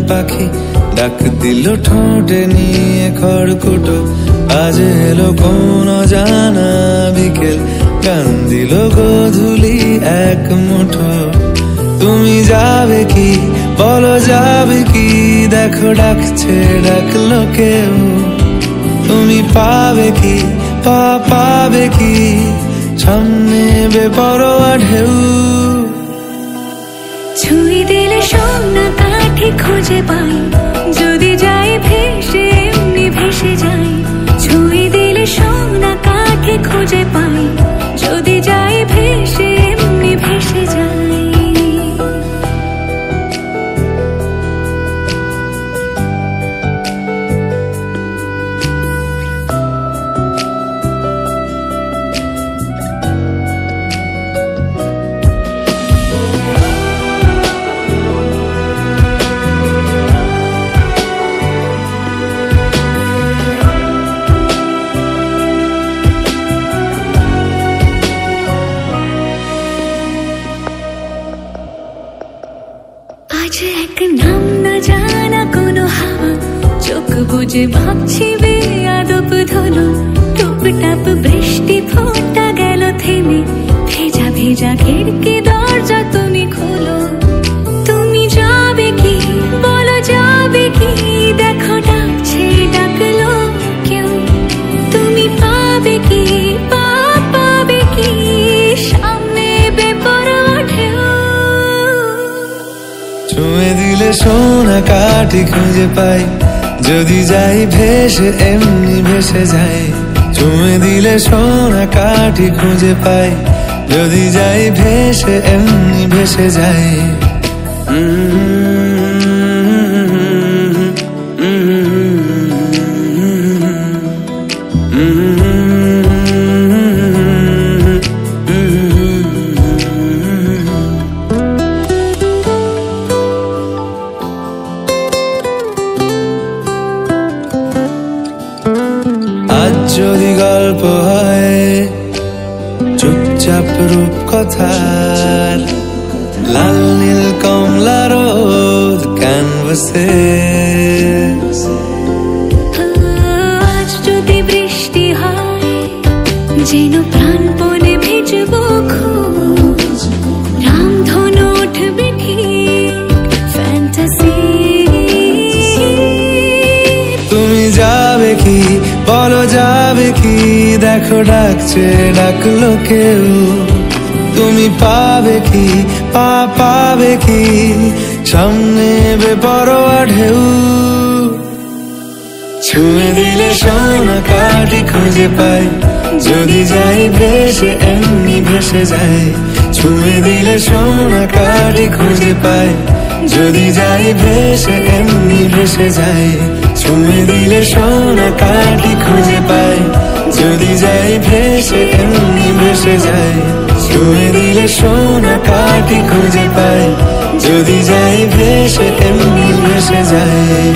পাখি ডাক দিল ঠোঁটে নিয়ে খড়কুটো। আজ এলো কোন জানা বিকেল, গান দিল গোধূলি এক মুঠো। তুমি যাবে কি বলো, যাবে কি? দেখো ডাকছে ডাকলো কেউ। তুমি পাবে কি পাবে কি? সামনে বেপরোয়া ঢেউ। ছুঁয়ে দিলে সোনা কাঠি খুঁজে পাই, যদি যাই ভেসে এমনি ভেসে যাই। ছুঁয়ে দিলে সোনা কাঠি খুঁজে পাই, যদি যাই ভেসে এমনি ভেসে যাই। আজ এক নাম না জানা কোনো হাওয়া, চোখ বুঝে ভাবছি বেয়াদব ধলো। টুপটাপ বৃষ্টি ফোঁটা গেল থেমে, ভেজা ভেজা খিড়কি দরজা তুমি খোলো। তুমি যাবে কি বলো, যাবে কি? দেখো ডাকছে ডাকলো কেউ। তুমি পাবে কি পাবে কি? সামনে বেপরোয়া ঢেউ। ছুঁয়ে দিলে সোনা কাঠি খুঁজে পাই, যদি যাই ভেসে এমনি ভেসে যাই। ছুঁয়ে দিলে সোনা কাঠি খুঁজে পাই, যদি যাই ভেসে এমনি ভেসে যাই। আজ যদি গল্প হয় চুপচাপ রূপকথার, লাল নীল কমলা রোদ ক্যানভাসে। আজ যদি বৃষ্টি হয় যেন প্রাণপণে ভিজবো খুব, রামধনু উঠবে ঠিক ফ্যান্টাসি। তুমি যাবে কি বলো, যাবে কি? দেখো ডাকছে ডাকলো কেউ। তুমি পাবে কি পাবে কি? সামনে বেপরোয়া ঢেউ। ছুঁয়ে দিলে সোনা কাঠি খুঁজে পাই, যদি যাই ভেসে এমনি ভেসে যাই। ছুঁয়ে দিলে সোনা কাঠি খুঁজে পাই, যদি যাই ভেসে এমনি ভেসে যাই। ছুঁয়ে দিলে সোনা কাঠি খুঁজে পাই, যদি যাই ভেসে এমনি ভেসে যাই। ছুঁয়ে দিলে সোনা কাঠি খুঁজে পাই, যদি যাই ভেসে এমনি ভেসে যাই।